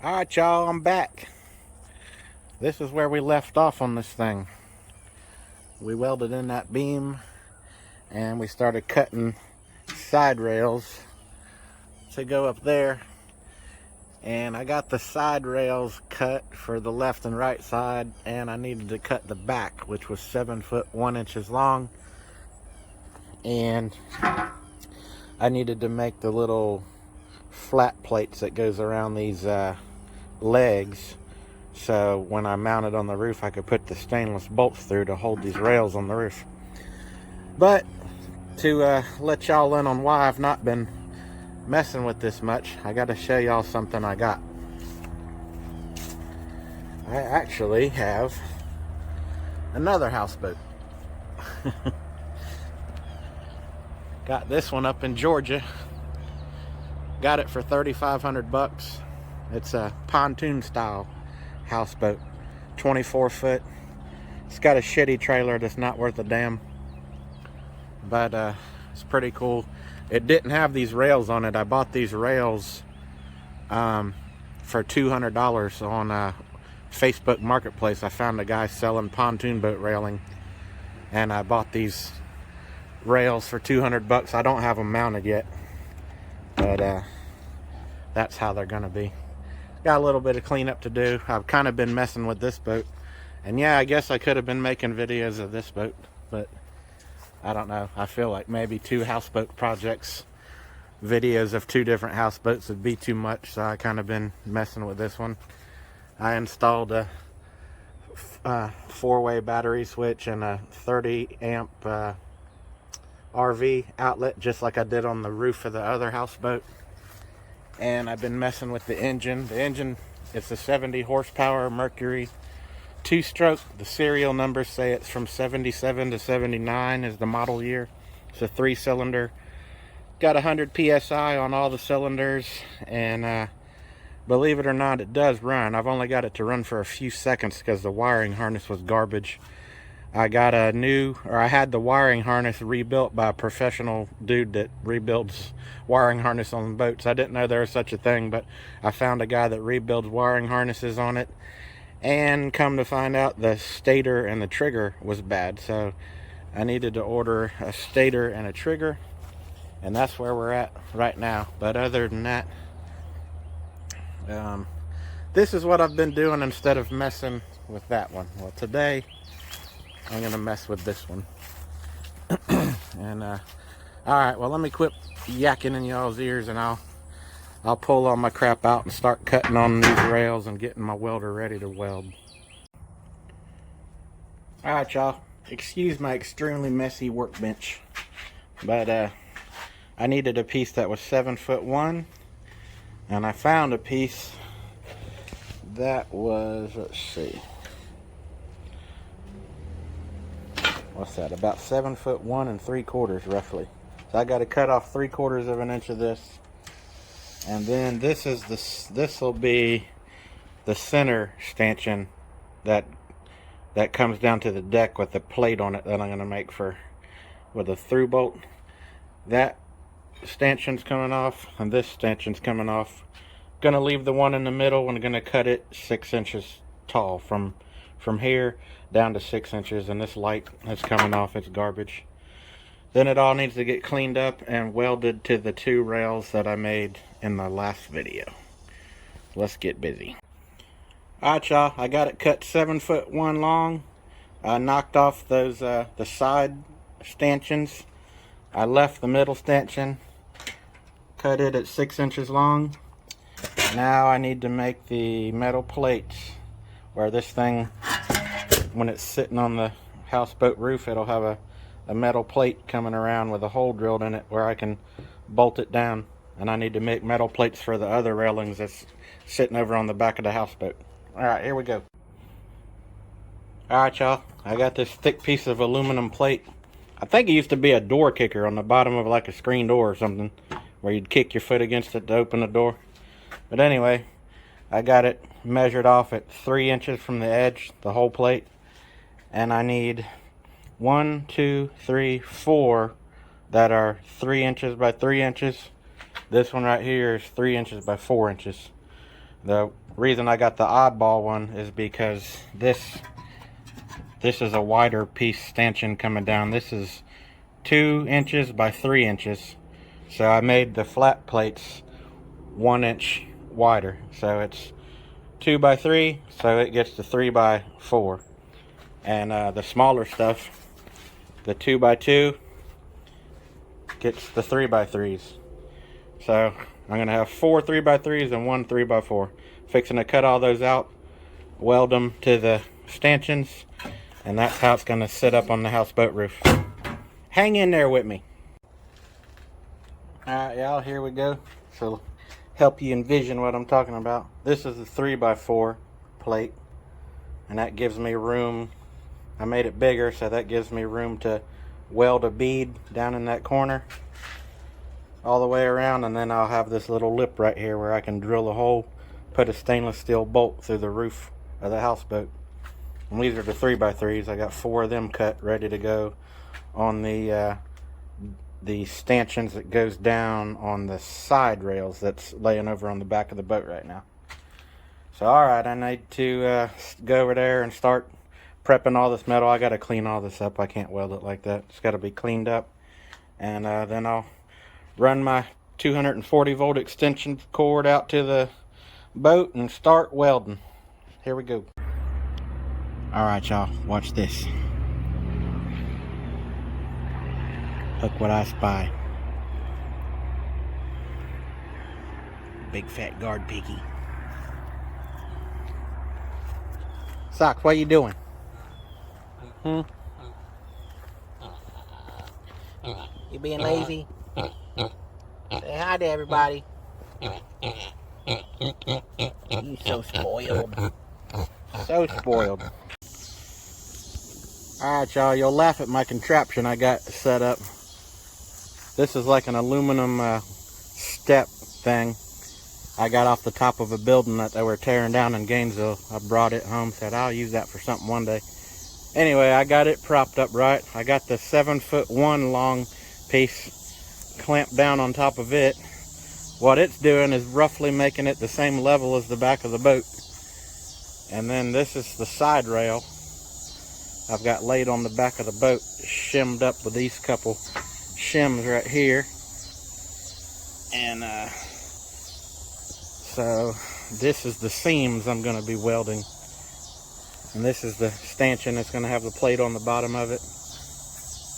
Alright, y'all, I'm back. This is where we left off on this thing. We welded in that beam and we started cutting side rails to go up there. And I got the side rails cut for the left and right side, and I needed to cut the back, which was 7 foot 1 inches long. And I needed to make the little flat plates that goes around these legs, so when I mount it on the roof I could put the stainless bolts through to hold these rails on the roof. But to let y'all in on why I've not been messing with this much, I got to show y'all something I got. I actually have another houseboat. Got this one up in Georgia. Got it for 3,500 bucks. It's a pontoon style houseboat, 24 foot. It's got a shitty trailer that's not worth a damn, but it's pretty cool. It didn't have these rails on it. I bought these rails for $200 on Facebook Marketplace. I found a guy selling pontoon boat railing, and I bought these rails for 200 bucks. I don't have them mounted yet, but that's how they're gonna be. Got a little bit of cleanup to do. I've kind of been messing with this boat, and yeah, I guess I could have been making videos of this boat, but I don't know. I feel like maybe 2 houseboat projects, videos of 2 different houseboats would be too much, so I kind of been messing with this one. I installed a 4-way battery switch and a 30 amp RV outlet, just like I did on the roof of the other houseboat. And I've been messing with the engine. The engine, it's a 70 horsepower Mercury 2-stroke. The serial numbers say it's from 77 to 79 is the model year. It's a 3-cylinder. Got 100 psi on all the cylinders, and believe it or not, it does run. I've only got it to run for a few seconds because the wiring harness was garbage. I got I had the wiring harness rebuilt by a professional dude that rebuilds wiring harness on boats. I didn't know there was such a thing, but I found a guy that rebuilds wiring harnesses on it, and come to find out the stator and the trigger was bad, so I needed to order a stator and a trigger, and that's where we're at right now. But other than that, this is what I've been doing instead of messing with that one. Well, today I'm gonna mess with this one. And all right, well, let me quit yakking in y'all's ears, and I'll pull all my crap out and start cutting on these rails and getting my welder ready to weld. All right, y'all, excuse my extremely messy workbench, but I needed a piece that was 7 foot 1, and I found a piece that was, let's see, what's that, about 7 foot 1 3/4 roughly. So I got to cut off 3/4 of an inch of this, and then this will be the center stanchion that comes down to the deck with the plate on it that I'm going to make with a through bolt. That stanchion's coming off, and this stanchion's coming off. Gonna leave the one in the middle and gonna cut it 6 inches tall from here down to 6 inches, and this light is coming off. It's garbage. Then it all needs to get cleaned up and welded to the 2 rails that I made in the last video. Let's get busy. Alright, y'all, I got it cut 7 foot 1 long. I knocked off those the side stanchions. I left the middle stanchion, cut it at 6 inches long. Now I need to make the metal plates where this thing, when it's sitting on the houseboat roof, it'll have a metal plate coming around with a hole drilled in it where I can bolt it down. And I need to make metal plates for the other railings that's sitting over on the back of the houseboat. Alright, here we go. Alright, y'all, I got this thick piece of aluminum plate. I think it used to be a door kicker on the bottom of like a screen door or something, where you'd kick your foot against it to open the door. But anyway, I got it measured off at 3 inches from the edge, the whole plate. And I need 1, 2, 3, 4 that are 3 inches by 3 inches. This one right here is 3 inches by 4 inches. The reason I got the oddball one is because this is a wider piece stanchion coming down. This is 2 inches by 3 inches. So I made the flat plates 1 inch wider. So it's 2 by 3, so it gets the 3 by 4. And the smaller stuff, the 2 by 2, gets the 3 by 3s. So I'm gonna have 4 3 by 3s and 1 3 by 4. Fixing to cut all those out, weld them to the stanchions, and that's how it's gonna sit up on the houseboat roof. Hang in there with me. Alright, y'all, here we go. So help you envision what I'm talking about. This is the 3 by 4 plate, and that gives me room. I made it bigger, so that gives me room to weld a bead down in that corner all the way around, and then I'll have this little lip right here where I can drill a hole, put a stainless steel bolt through the roof of the houseboat. And these are the 3 by 3s. I got 4 of them cut, ready to go on the stanchions that goes down on the side rails that's laying over on the back of the boat right now. So alright, I need to go over there and start prepping all this metal. I got to clean all this up. I can't weld it like that. It's got to be cleaned up. And then I'll run my 240 volt extension cord out to the boat and start welding. Here we go. Alright, y'all, watch this. Look what I spy. Big fat guard piggy. Socks, what are you doing? You being lazy? Say hi to everybody. You so spoiled. So spoiled. Alright, y'all, you'll laugh at my contraption I got set up. This is like an aluminum step thing I got off the top of a building that they were tearing down in Gainesville. I brought it home, said I'll use that for something one day. Anyway, I got it propped up right. I got the 7'1" long piece clamped down on top of it. What it's doing is roughly making it the same level as the back of the boat. And then this is the side rail I've got laid on the back of the boat, shimmed up with these couple shims right here. And so this is the seams I'm going to be welding. And this is the stanchion that's going to have the plate on the bottom of it.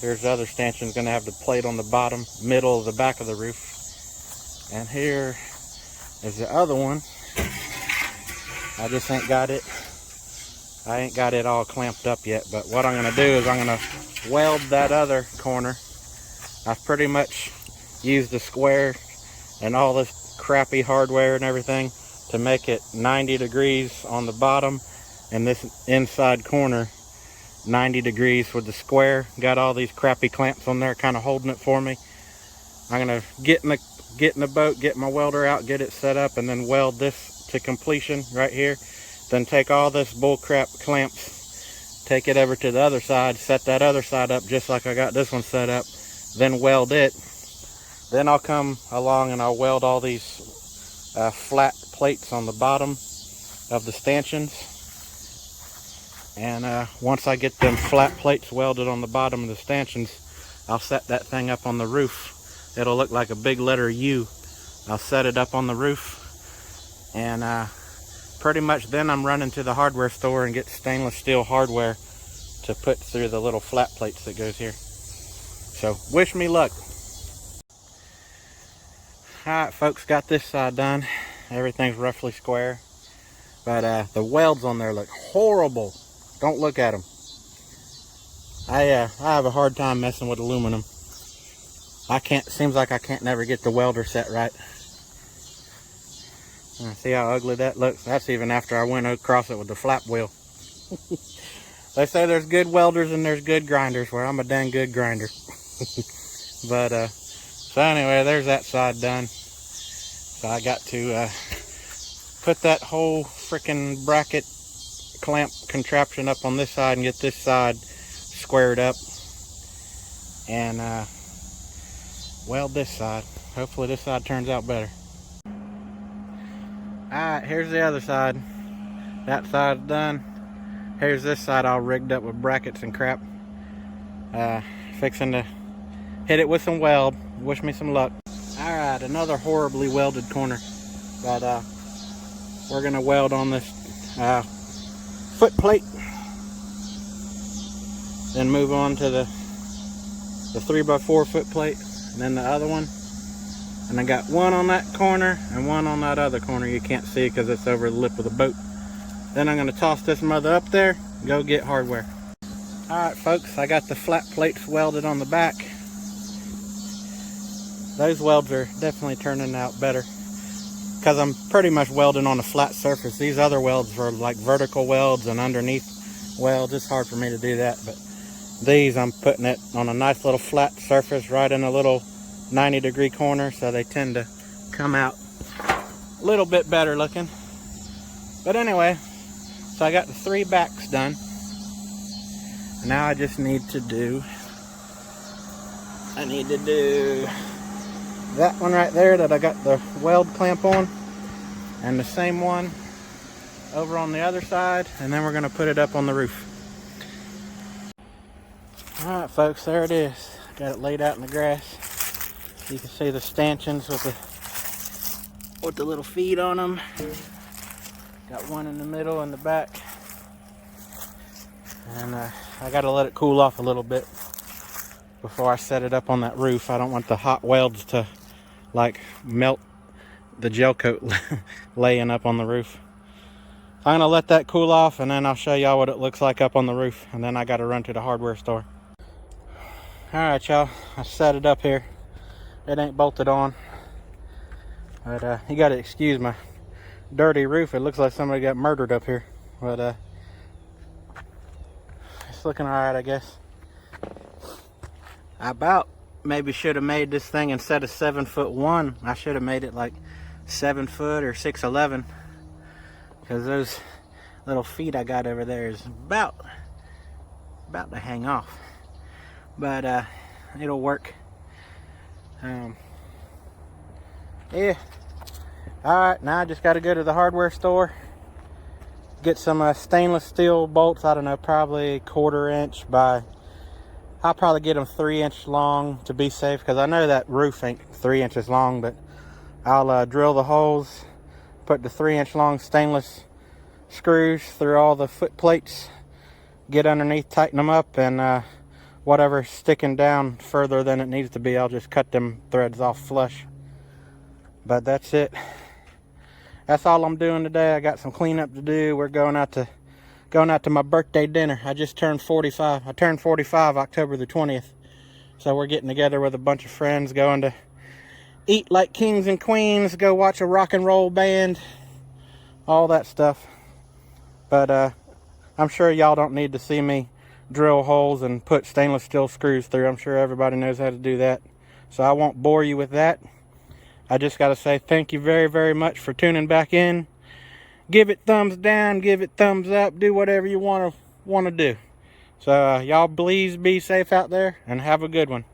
Here's the other stanchion going to have the plate on the bottom, middle of the back of the roof. And here is the other one. I just ain't got it. I ain't got it all clamped up yet. But what I'm going to do is I'm going to weld that other corner. I've pretty much used the square and all this crappy hardware and everything to make it 90 degrees on the bottom, and this inside corner 90 degrees with the square. Got all these crappy clamps on there kind of holding it for me. I'm gonna get in the boat, get my welder out, get it set up, and then weld this to completion right here. Then take all this bull crap clamps, take it over to the other side, set that other side up just like I got this one set up, then weld it. Then I'll come along and I'll weld all these flat plates on the bottom of the stanchions. And once I get them flat plates welded on the bottom of the stanchions, I'll set that thing up on the roof. It'll look like a big letter U. I'll set it up on the roof, and pretty much then I'm running to the hardware store and get stainless steel hardware to put through the little flat plates that goes here. So wish me luck. Alright folks, got this side done. Everything's roughly square, but the welds on there look horrible. Don't look at them. I have a hard time messing with aluminum. Seems like I can't never get the welder set right. See how ugly that looks? That's even after I went across it with the flap wheel. They say there's good welders and there's good grinders. Well, I'm a dang good grinder. But so anyway, there's that side done. So I got to put that whole freaking bracket clamp contraption up on this side and get this side squared up, and weld this side. Hopefully this side turns out better. Alright, here's the other side. That side's done. Here's this side all rigged up with brackets and crap. Fixing to hit it with some weld. Wish me some luck. Alright, another horribly welded corner. But we're gonna weld on this foot plate. Then move on to the 3x4 foot plate. And then the other one. And I got one on that corner and one on that other corner. You can't see because it's over the lip of the boat. Then I'm going to toss this mother up there, go get hardware. Alright folks, I got the flat plates welded on the back. Those welds are definitely turning out better because I'm pretty much welding on a flat surface. These other welds are like vertical welds and underneath welds. It's hard for me to do that, but these I'm putting it on a nice little flat surface right in a little 90-degree corner, so they tend to come out a little bit better looking. But anyway, so I got the 3 backs done. Now I just need to do that one right there that I got the weld clamp on, and the same one over on the other side, and then we're going to put it up on the roof. Alright folks, there it is. Got it laid out in the grass. You can see the stanchions with the little feet on them. Got one in the middle and the back. And I got to let it cool off a little bit before I set it up on that roof. I don't want the hot welds to like melt the gel coat laying up on the roof. I'm going to let that cool off, and then I'll show y'all what it looks like up on the roof. And then I got to run to the hardware store. Alright y'all, I set it up here. It ain't bolted on, but you gotta excuse my dirty roof. It looks like somebody got murdered up here, but it's looking alright, I guess. I about maybe should have made this thing, instead of 7'1", I should have made it like 7 foot or 6'11", because those little feet I got over there is about to hang off, but it'll work. Yeah. Alright, now I just got to go to the hardware store, get some stainless steel bolts. I don't know, probably 1/4 inch by, I'll probably get them 3 inch long to be safe, because I know that roof ain't 3 inches long, but I'll drill the holes, put the 3 inch long stainless screws through all the foot plates, get underneath, tighten them up, and whatever's sticking down further than it needs to be, I'll just cut them threads off flush. But that's it. That's all I'm doing today. I got some cleanup to do. We're going out to my birthday dinner. I just turned 45. I turned 45 October the 20th. So we're getting together with a bunch of friends, going to eat like kings and queens, go watch a rock and roll band, all that stuff. But I'm sure y'all don't need to see me drill holes and put stainless steel screws through. I'm sure everybody knows how to do that, so I won't bore you with that. I just got to say thank you very, very much for tuning back in. Give it thumbs down, give it thumbs up, do whatever you want to do. So y'all please be safe out there and have a good one.